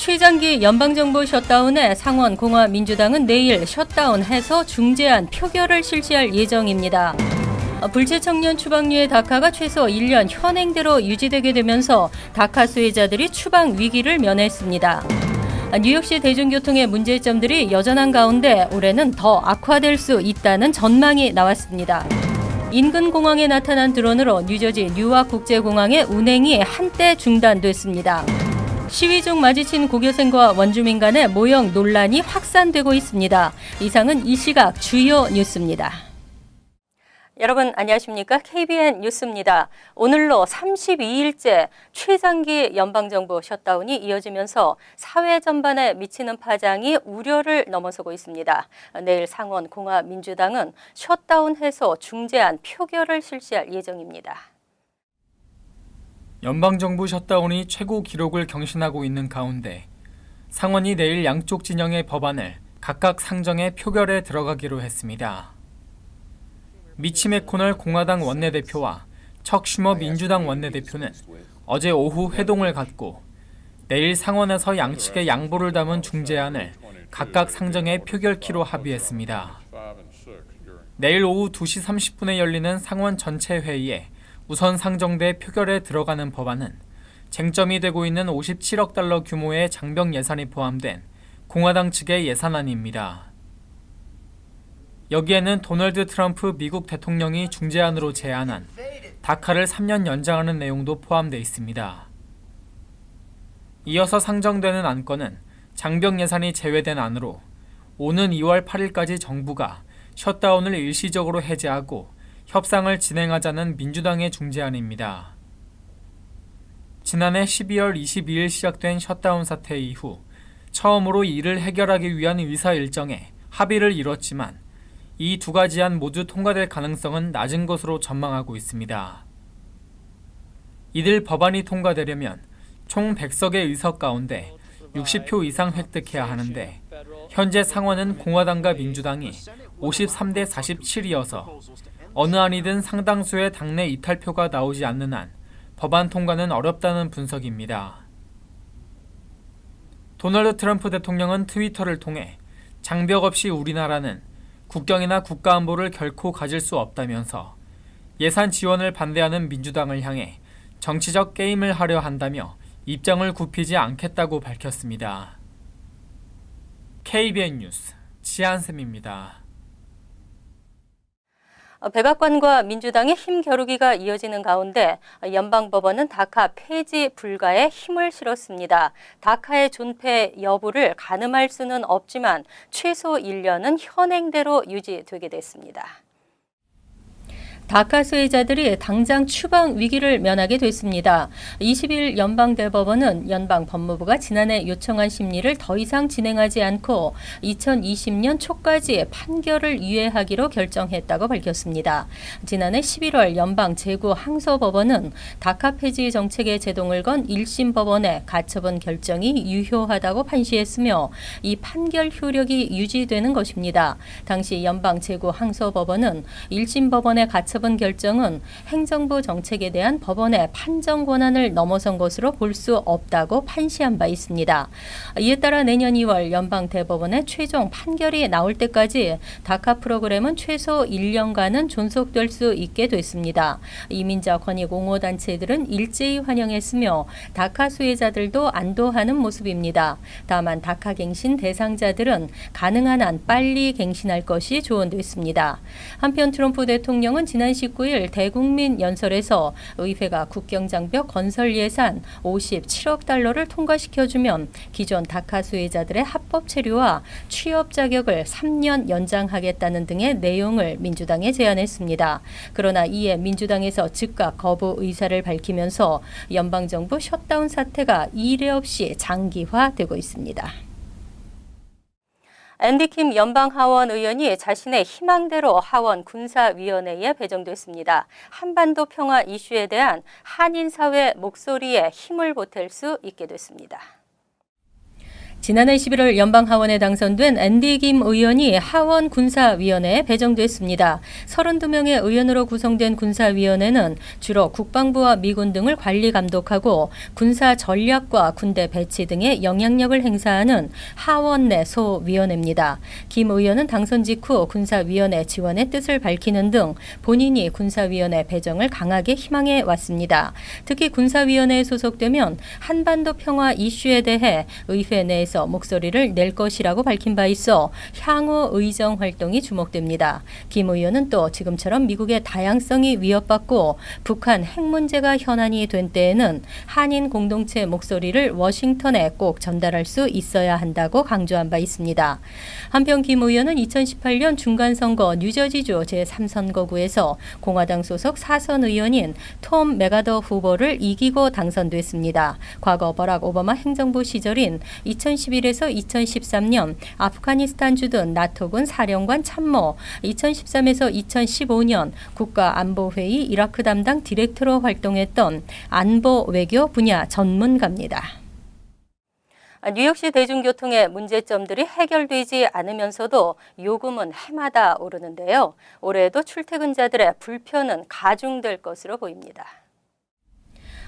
최장기 연방정부 셧다운에 상원 공화민주당은 내일 셧다운해서 중재안 표결을 실시할 예정입니다. 불체 청년 추방류의 다카가 최소 1년 현행대로 유지되게 되면서 다카 수혜자들이 추방 위기를 면했습니다. 뉴욕시 대중교통의 문제점들이 여전한 가운데 올해는 더 악화될 수 있다는 전망이 나왔습니다. 인근 공항에 나타난 드론으로 뉴저지 뉴아크 국제공항의 운행이 한때 중단됐습니다. 시위 중 마주친 고교생과 원주민 간의 모형 논란이 확산되고 있습니다. 이상은 이 시각 주요 뉴스입니다. 여러분 안녕하십니까? KBN 뉴스입니다. 오늘로 32일째 최장기 연방정부 셧다운이 이어지면서 사회 전반에 미치는 파장이 우려를 넘어서고 있습니다. 내일 상원 공화민주당은 셧다운 해소 중재안 표결을 실시할 예정입니다. 연방정부 셧다운이 최고 기록을 경신하고 있는 가운데 상원이 내일 양쪽 진영의 법안을 각각 상정해 표결에 들어가기로 했습니다. 미치 매코널 공화당 원내대표와 척 슈머 민주당 원내대표는 어제 오후 회동을 갖고 내일 상원에서 양측의 양보를 담은 중재안을 각각 상정해 표결키로 합의했습니다. 내일 오후 2시 30분에 열리는 상원 전체 회의에 우선 상정돼 표결에 들어가는 법안은 쟁점이 되고 있는 57억 달러 규모의 장병 예산이 포함된 공화당 측의 예산안입니다. 여기에는 도널드 트럼프 미국 대통령이 중재안으로 제안한 다카를 3년 연장하는 내용도 포함되어 있습니다. 이어서 상정되는 안건은 장병 예산이 제외된 안으로 오는 2월 8일까지 정부가 셧다운을 일시적으로 해제하고 협상을 진행하자는 민주당의 중재안입니다. 지난해 12월 22일 시작된 셧다운 사태 이후 처음으로 이를 해결하기 위한 의사 일정에 합의를 이뤘지만 이 두 가지 안 모두 통과될 가능성은 낮은 것으로 전망하고 있습니다. 이들 법안이 통과되려면 총 100석의 의석 가운데 60표 이상 획득해야 하는데 현재 상원은 공화당과 민주당이 53대 47이어서 어느 안이든 상당수의 당내 이탈표가 나오지 않는 한 법안 통과는 어렵다는 분석입니다. 도널드 트럼프 대통령은 트위터를 통해 장벽 없이 우리나라는 국경이나 국가안보를 결코 가질 수 없다면서 예산 지원을 반대하는 민주당을 향해 정치적 게임을 하려 한다며 입장을 굽히지 않겠다고 밝혔습니다. KBN 뉴스 지한샘입니다. 백악관과 민주당의 힘 겨루기가 이어지는 가운데 연방법원은 다카 폐지 불가에 힘을 실었습니다. 다카의 존폐 여부를 가늠할 수는 없지만 최소 1년은 현행대로 유지되게 됐습니다. 다카 수혜자들이 당장 추방 위기를 면하게 됐습니다. 20일 연방대법원은 연방법무부가 지난해 요청한 심리를 더 이상 진행하지 않고 2020년 초까지 판결을 유예하기로 결정했다고 밝혔습니다. 지난해 11월 연방재구항소법원은 다카 폐지 정책에 제동을 건 1심 법원의 가처분 결정이 유효하다고 판시했으며 이 판결 효력이 유지되는 것입니다. 당시 연방재구항소법원은 1심 법원의 가처분 결정은 행정부 정책에 대한 법원의 판정 권한을 넘어선 것으로 볼 수 없다고 판시한 바 있습니다. 이에 따라 내년 2월 연방대법원의 최종 판결이 나올 때까지 다카 프로그램은 최소 1년간은 존속될 수 있게 됐습니다. 이민자 권익 옹호단체들은 일제히 환영했으며 다카 수혜자들도 안도하는 모습입니다. 다만 다카 갱신 대상자들은 가능한 한 빨리 갱신할 것이 조언됐습니다. 한편 트럼프 대통령은 지난 19일 대국민 연설에서 의회가 국경장벽 건설 예산 57억 달러를 통과시켜주면 기존 다카 수혜자들의 합법 체류와 취업 자격을 3년 연장하겠다는 등의 내용을 민주당에 제안했습니다. 그러나 이에 민주당에서 즉각 거부 의사를 밝히면서 연방정부 셧다운 사태가 이례 없이 장기화되고 있습니다. 앤디 킴 연방하원 의원이 자신의 희망대로 하원 군사위원회에 배정됐습니다. 한반도 평화 이슈에 대한 한인 사회 목소리에 힘을 보탤 수 있게 됐습니다. 지난해 11월 연방하원에 당선된 앤디 김 의원이 하원 군사위원회에 배정됐습니다. 32명의 의원으로 구성된 군사위원회는 주로 국방부와 미군 등을 관리 감독하고 군사 전략과 군대 배치 등의 영향력을 행사하는 하원 내 소위원회입니다. 김 의원은 당선 직후 군사위원회 지원의 뜻을 밝히는 등 본인이 군사위원회 배정을 강하게 희망해 왔습니다. 특히 군사위원회에 소속되면 한반도 평화 이슈에 대해 의회 내에서 목소리를 낼 것이라고 밝힌 바 있어 향후 의정 활동이 주목됩니다. 김 의원은 또 지금처럼 미국의 다양성이 위협받고 북한 핵 문제가 현안이 된 때에는 한인 공동체 목소리를 워싱턴에 꼭 전달할 수 있어야 한다고 강조한 바 있습니다. 한편 김 의원은 2018년 중간선거 뉴저지주 제3선거구에서 공화당 소속 4선 의원인 톰 메가더 후보를 이기고 당선됐습니다. 과거 버락 오바마 행정부 시절인 2011에서 2013년 아프가니스탄 주둔 나토군 사령관 참모, 2013에서 2015년 국가안보회의 이라크 담당 디렉터로 활동했던 안보 외교 분야 전문가입니다. 뉴욕시 대중교통의 문제점들이 해결되지 않으면서도 요금은 해마다 오르는데요. 올해에도 출퇴근자들의 불편은 가중될 것으로 보입니다.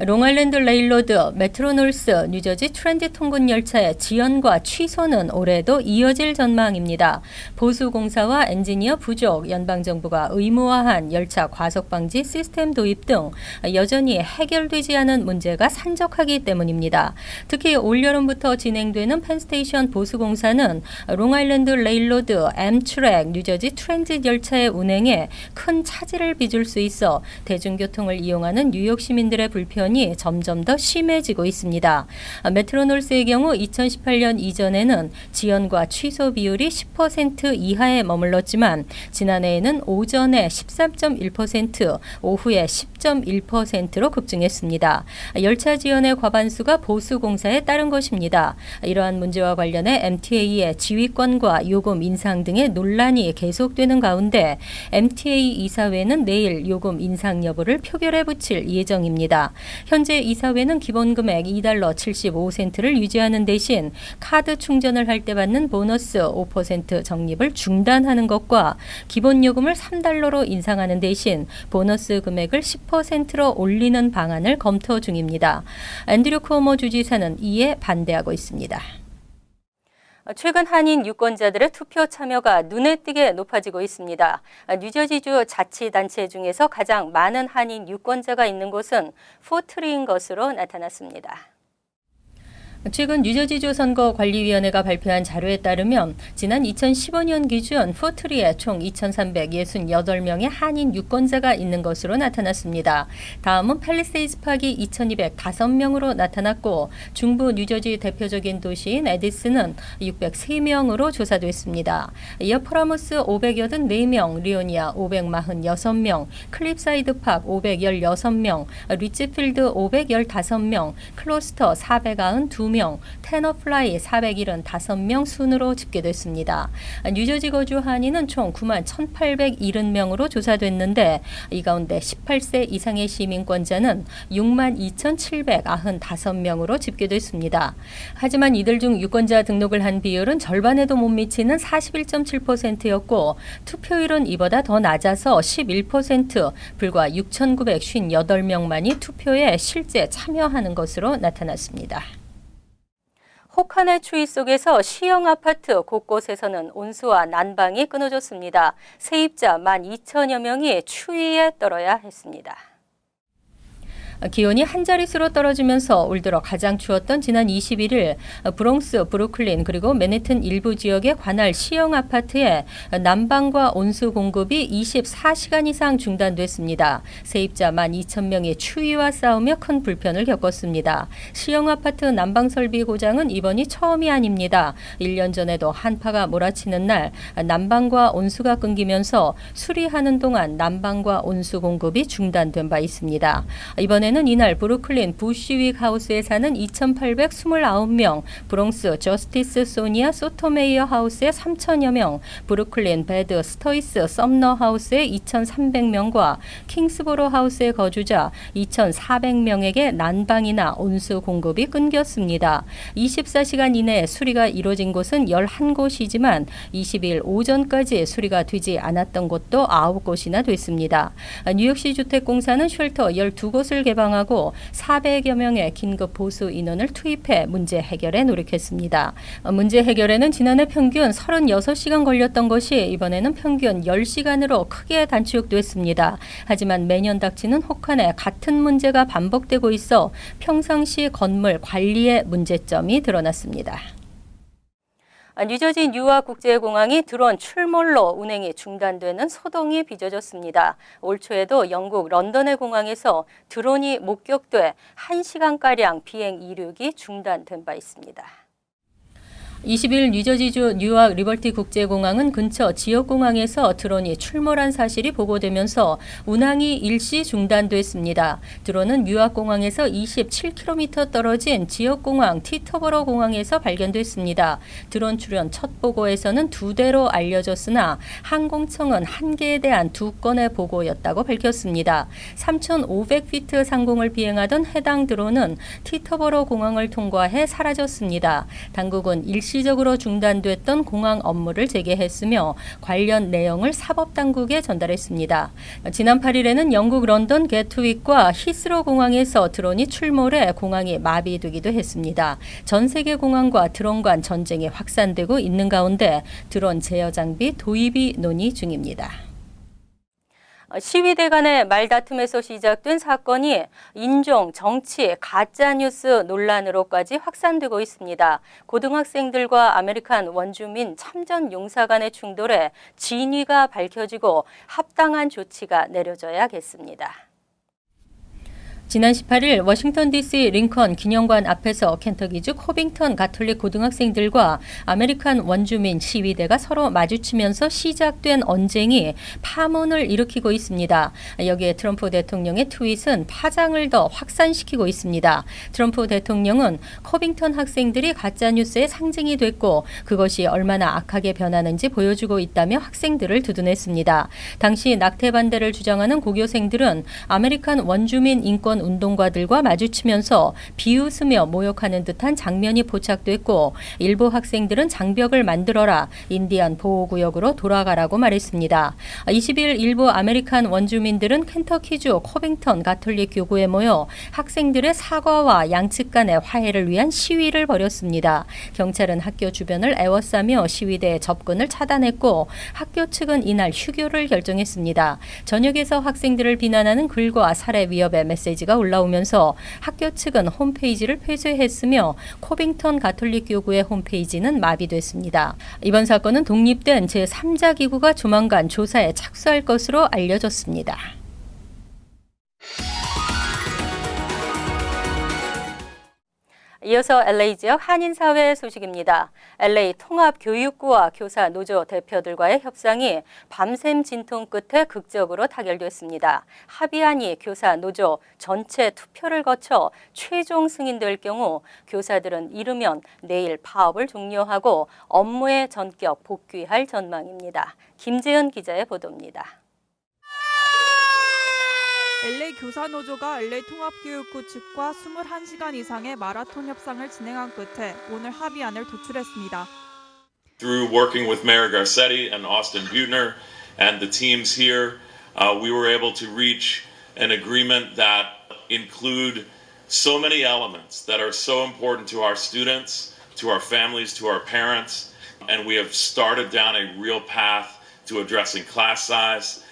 롱아일랜드 레일로드, 메트로놀스, 뉴저지 트렌디 통근 열차의 지연과 취소는 올해도 이어질 전망입니다. 보수공사와 엔지니어 부족, 연방정부가 의무화한 열차 과속 방지 시스템 도입 등 여전히 해결되지 않은 문제가 산적하기 때문입니다. 특히 올여름부터 진행되는 펜스테이션 보수공사는 롱아일랜드 레일로드, 엠트랙, 뉴저지 트랜짓 열차의 운행에 큰 차질을 빚을 수 있어 대중교통을 이용하는 뉴욕 시민들의 불편이 점점 더 심해지고 있습니다. 메트로놀스의 경우 2018년 이전에는 지연과 취소 비율이 10% 이하에 머물렀지만 지난해에는 오전에 13.1%, 오후에 10.1%로 급증했습니다. 열차 지연의 과반수가 보수공사에 따른 것입니다. 이러한 문제와 관련해 MTA의 지휘권과 요금 인상 등의 논란이 계속되는 가운데 MTA 이사회는 내일 요금 인상 여부를 표결에 붙일 예정입니다. 현재 이사회는 기본금액 $2.75를 유지하는 대신 카드 충전을 할 때 받는 보너스 5% 적립을 중단하는 것과 기본요금을 $3로 인상하는 대신 보너스 금액을 10%로 올리는 방안을 검토 중입니다. 앤드류 쿠오모 주지사는 이에 반대하고 있습니다. 최근 한인 유권자들의 투표 참여가 눈에 띄게 높아지고 있습니다. 뉴저지주 자치단체 중에서 가장 많은 한인 유권자가 있는 곳은 포트리인 것으로 나타났습니다. 최근 뉴저지주 선거관리위원회가 발표한 자료에 따르면 지난 2015년 기준 포트리에 총 2,368명의 한인 유권자가 있는 것으로 나타났습니다. 다음은 팰리세이즈 파기 2,205명으로 나타났고 중부 뉴저지 대표적인 도시인 에디슨은 603명으로 조사됐습니다. 이어 퍼라무스 584명, 리오니아 546명, 클립사이드 팍 516명, 리치필드 515명, 클로스터 492명, 테너플라이 475명 순으로 집계됐습니다. 뉴저지 거주 한인은 총 91,870명으로 조사됐는데 이 가운데 18세 이상의 시민권자는 62,795명으로 집계됐습니다. 하지만 이들 중 유권자 등록을 한 비율은 절반에도 못 미치는 41.7%였고 투표율은 이보다 더 낮아서 11%, 불과 6,958명만이 투표에 실제 참여하는 것으로 나타났습니다. 혹한의 추위 속에서 시형 아파트 곳곳에서는 온수와 난방이 끊어졌습니다. 세입자 12,000여 명이 추위에 떨어야 했습니다. 기온이 한 자릿수로 떨어지면서 올 들어 가장 추웠던 지난 21일 브롱스, 브루클린 그리고 맨해튼 일부 지역의 관할 시형 아파트에 난방과 온수 공급이 24시간 이상 중단됐습니다. 세입자 12,000명이 추위와 싸우며 큰 불편을 겪었습니다. 시형 아파트 난방 설비 고장은 이번이 처음이 아닙니다. 1년 전에도 한파가 몰아치는 날 난방과 온수가 끊기면서 수리하는 동안 난방과 온수 공급이 중단된 바 있습니다. 이번에는 경우에는 이날 브루클린 부시윅 하우스에 사는 2,829명, 브롱스 저스티스 소니아 소토메이어 하우스의 3,000여 명, 브루클린 베드 스터이스 썸너 하우스의 2,300명과 킹스보로 하우스의 거주자 2,400명에게 난방이나 온수 공급이 끊겼습니다. 24시간 이내에 수리가 이루어진 곳은 11곳이지만 20일 오전까지 수리가 되지 않았던 곳도 9곳이나 됐습니다. 뉴욕시 주택공사는 쉘터 12곳을 개방하고 400여 명의 긴급 보수 인원을 투입해 문제 해결에 노력했습니다. 문제 해결에는 지난해 평균 36시간 걸렸던 것이 이번에는 평균 10시간으로 크게 단축됐습니다. 하지만 매년 닥치는 혹한에 같은 문제가 반복되고 있어 평상시 건물 관리에 문제점이 드러났습니다. 뉴저지 뉴아크 국제공항이 드론 출몰로 운행이 중단되는 소동이 빚어졌습니다. 올 초에도 영국 런던의 공항에서 드론이 목격돼 1시간가량 비행 이륙이 중단된 바 있습니다. 20일 뉴저지주 뉴아크 리버티 국제공항은 근처 지역공항에서 드론이 출몰한 사실이 보고되면서 운항이 일시 중단됐습니다. 드론은 뉴아크 공항에서 27km 떨어진 지역공항 티터버러 공항에서 발견됐습니다. 드론 출현 첫 보고에서는 2대로 알려졌으나 항공청은 1개에 대한 2건의 보고였다고 밝혔습니다. 3,500피트 상공을 비행하던 해당 드론은 티터버러 공항을 통과해 사라졌습니다. 당국은 일시적으로 중단됐던 공항 업무를 재개했으며 관련 내용을 사법당국에 전달했습니다. 지난 8일에는 영국 런던 게트윅과 히스로 공항에서 드론이 출몰해 공항이 마비되기도 했습니다. 전 세계 공항과 드론 간 전쟁이 확산되고 있는 가운데 드론 제어 장비 도입이 논의 중입니다. 시위대 간의 말다툼에서 시작된 사건이 인종, 정치, 가짜뉴스 논란으로까지 확산되고 있습니다. 고등학생들과 아메리칸 원주민 참전용사 간의 충돌에 진위가 밝혀지고 합당한 조치가 내려져야겠습니다. 지난 18일 워싱턴 DC 링컨 기념관 앞에서 켄터키주 코빙턴 가톨릭 고등학생들과 아메리칸 원주민 시위대가 서로 마주치면서 시작된 언쟁이 파문을 일으키고 있습니다. 여기에 트럼프 대통령의 트윗은 파장을 더 확산시키고 있습니다. 트럼프 대통령은 코빙턴 학생들이 가짜뉴스의 상징이 됐고 그것이 얼마나 악하게 변하는지 보여주고 있다며 학생들을 두둔했습니다. 당시 낙태 반대를 주장하는 고교생들은 아메리칸 원주민 인권 운동가들과 마주치면서 비웃으며 모욕하는 듯한 장면이 포착됐고 일부 학생들은 장벽을 만들어라, 인디안 보호구역으로 돌아가라고 말했습니다. 20일 일부 아메리칸 원주민들은 켄터키주 코빙턴 가톨릭 교구에 모여 학생들의 사과와 양측 간의 화해를 위한 시위를 벌였습니다. 경찰은 학교 주변을 에워싸며 시위대의 접근을 차단했고 학교 측은 이날 휴교를 결정했습니다. 전역에서 학생들을 비난하는 글과 살해 위협의 메시지가 올라오면서 학교 측은 홈페이지를 폐쇄했으며 코빙턴 가톨릭 교구의 홈페이지는 마비됐습니다. 이번 사건은 독립된 제3자 기구가 조만간 조사에 착수할 것으로 알려졌습니다. 이어서 LA 지역 한인사회 소식입니다. LA 통합교육구와 교사 노조 대표들과의 협상이 밤샘 진통 끝에 극적으로 타결됐습니다. 합의안이 교사 노조 전체 투표를 거쳐 최종 승인될 경우 교사들은 이르면 내일 파업을 종료하고 업무에 전격 복귀할 전망입니다. 김재은 기자의 보도입니다. LA 교사노조가 LA 통합교육구 측과 21시간 이상의 마라톤 협상을 진행한 끝에 오늘 합의안을 도출했습니다. Through working with Mayor Garcetti and Austin Buettner and the teams here, we were able to reach an agreement that include so many elements that are so important to our students, to our families, to our parents, and we have started down a real path to addressing class size.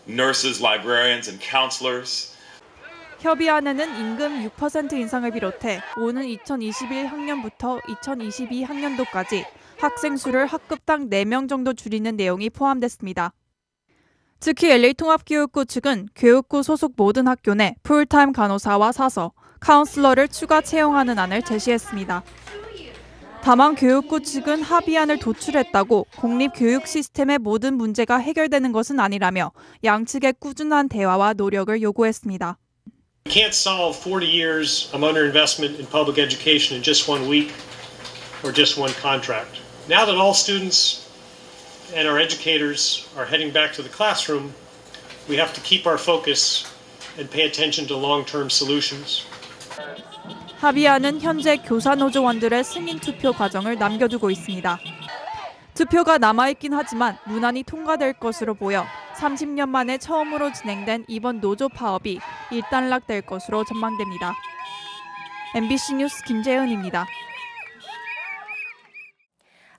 Nurses, librarians, and counselors. 협의안에는 임금 6% 인상을 비롯해 오는 2021 학년부터 2022 학년도까지 학생 수를 학급당 4명 정도 줄이는 내용이 포함됐습니다. 특히 LA 통합교육구 측은 교육구 소속 모든 학교 내 풀타임 간호사와 사서, 카운슬러를 추가 채용하는 안을 제시했습니다. 다만 교육구 측은 합의안을 도출했다고 공립교육 시스템의 모든 문제가 해결되는 것은 아니라며 양측의 꾸준한 대화와 노력을 요구했습니다. We can't solve 40 years of underinvestment in public education in just 1 week or just one contract. Now that all students and our educators are heading back to the classroom, we have to keep our focus and pay attention to long-term solutions. 합의안은 현재 교사노조원들의 승인 투표 과정을 남겨두고 있습니다. 투표가 남아있긴 하지만 무난히 통과될 것으로 보여 30년 만에 처음으로 진행된 이번 노조 파업이 일단락될 것으로 전망됩니다. MBC 뉴스 김재은입니다.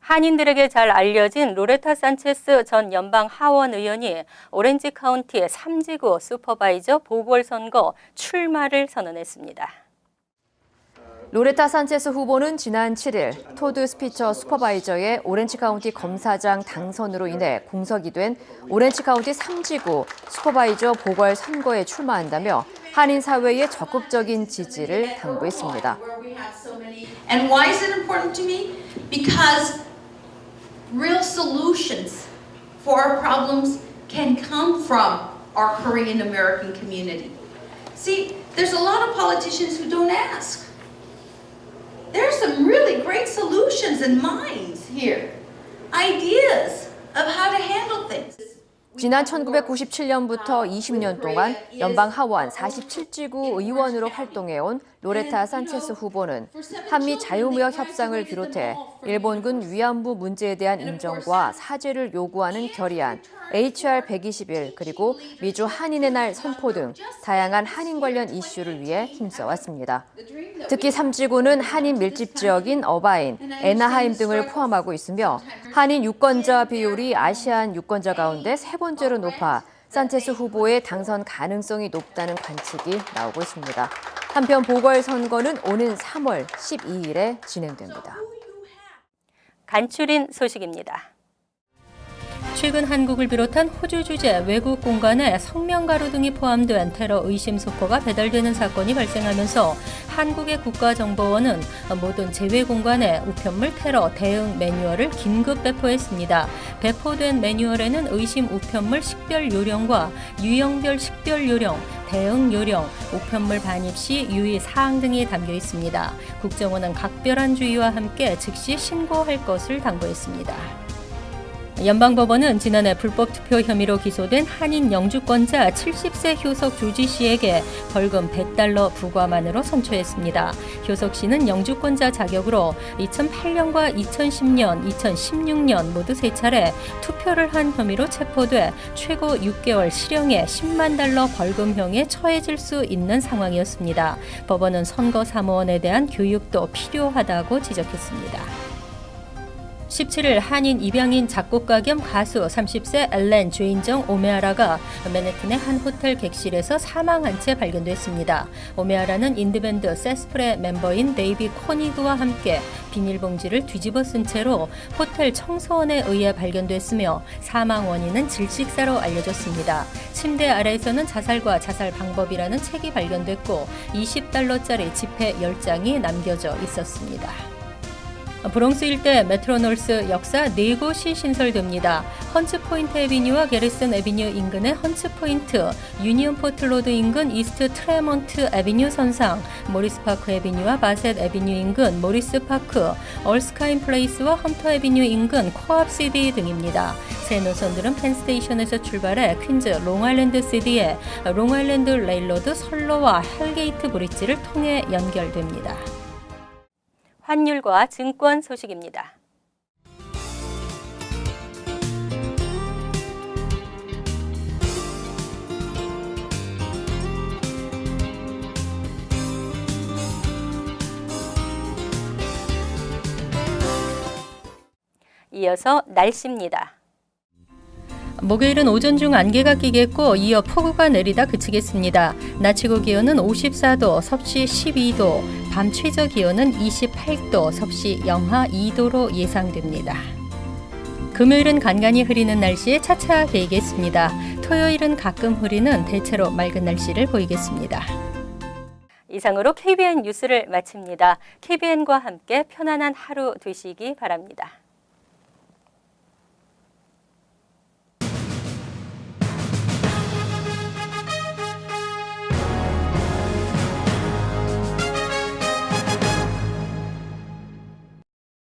한인들에게 잘 알려진 로레타 산체스 전 연방 하원 의원이 오렌지 카운티의 3지구 슈퍼바이저 보궐선거 출마를 선언했습니다. 로레타 산체스 후보는 지난 7일 토드 스피처 슈퍼바이저의 오렌지 카운티 검사장 당선으로 인해 공석이 된 오렌지 카운티 3지구 슈퍼바이저 보궐선거에 출마한다며 한인 사회의 적극적인 지지를 당부했습니다. And why is it important to me? Because real solutions for our problems can come from our Korean American community. See, there's a lot of politicians who don't ask. There are some really great solutions and minds here, ideas of how to handle things. 지난 1997년부터 20년 동안 연방 하원 47지구 의원으로 활동해온 로레타 산체스 후보는 한미 자유무역 협상을 비롯해 일본군 위안부 문제에 대한 인정과 사죄를 요구하는 결의안 HR 121 그리고 미주 한인의 날 선포 등 다양한 한인 관련 이슈를 위해 힘써왔습니다. 특히 3지구는 한인 밀집 지역인 어바인, 애나하임 등을 포함하고 있으며 한인 유권자 비율이 아시안 유권자 가운데 세 번째로 높아 산체스 후보의 당선 가능성이 높다는 관측이 나오고 있습니다. 한편 보궐선거는 오는 3월 12일에 진행됩니다. 간추린 소식입니다. 최근 한국을 비롯한 호주 주재 외국 공간에 성명가루 등이 포함된 테러 의심 소포가 배달되는 사건이 발생하면서 한국의 국가정보원은 모든 제외 공간에 우편물 테러 대응 매뉴얼을 긴급 배포했습니다. 배포된 매뉴얼에는 의심 우편물 식별 요령과 유형별 식별 요령, 대응 요령, 우편물 반입 시 유의 사항 등이 담겨 있습니다. 국정원은 각별한 주의와 함께 즉시 신고할 것을 당부했습니다. 연방법원은 지난해 불법 투표 혐의로 기소된 한인 영주권자 70세 효석 조지 씨에게 벌금 $100 부과만으로 선처했습니다. 효석 씨는 영주권자 자격으로 2008년과 2010년, 2016년 모두 3차례 투표를 한 혐의로 체포돼 최고 6개월 실형에 $100,000 벌금형에 처해질 수 있는 상황이었습니다. 법원은 선거 사무원에 대한 교육도 필요하다고 지적했습니다. 17일 한인 입양인 작곡가 겸 가수 30세 엘렌 죄인정 오메아라가 맨해튼의 한 호텔 객실에서 사망한 채 발견됐습니다. 오메아라는 인디밴드 세스프레 멤버인 데이비 코니그와 함께 비닐봉지를 뒤집어 쓴 채로 호텔 청소원에 의해 발견됐으며 사망 원인은 질식사로 알려졌습니다. 침대 아래에서는 자살과 자살 방법이라는 책이 발견됐고 $20짜리 지폐 10장이 남겨져 있었습니다. 브롱스 일대 메트로놀스 역사 4곳이 신설됩니다. 헌츠포인트 애비뉴와 게리슨 애비뉴 인근의 헌츠포인트, 유니온 포트로드 인근 이스트 트레먼트 애비뉴 선상, 모리스파크 애비뉴와 바셋 애비뉴 인근 모리스파크, 얼스카인 플레이스와 헌터 애비뉴 인근 코앞 시디 등입니다. 새 노선들은 펜스테이션에서 출발해 퀸즈 롱아일랜드 시디에 롱아일랜드 레일로드 선로와 헬게이트 브릿지를 통해 연결됩니다. 환율과 증권 소식입니다. 이어서 날씨입니다. 목요일은 오전 중 안개가 끼겠고 이어 폭우가 내리다 그치겠습니다. 낮 최고 기온은 54도, 섭씨 12도, 밤 최저 기온은 28도, 섭씨 영하 2도로 예상됩니다. 금요일은 간간히 흐리는 날씨에 차차 개이겠습니다. 토요일은 가끔 흐리는 대체로 맑은 날씨를 보이겠습니다. 이상으로 KBN 뉴스를 마칩니다. KBN과 함께 편안한 하루 되시기 바랍니다.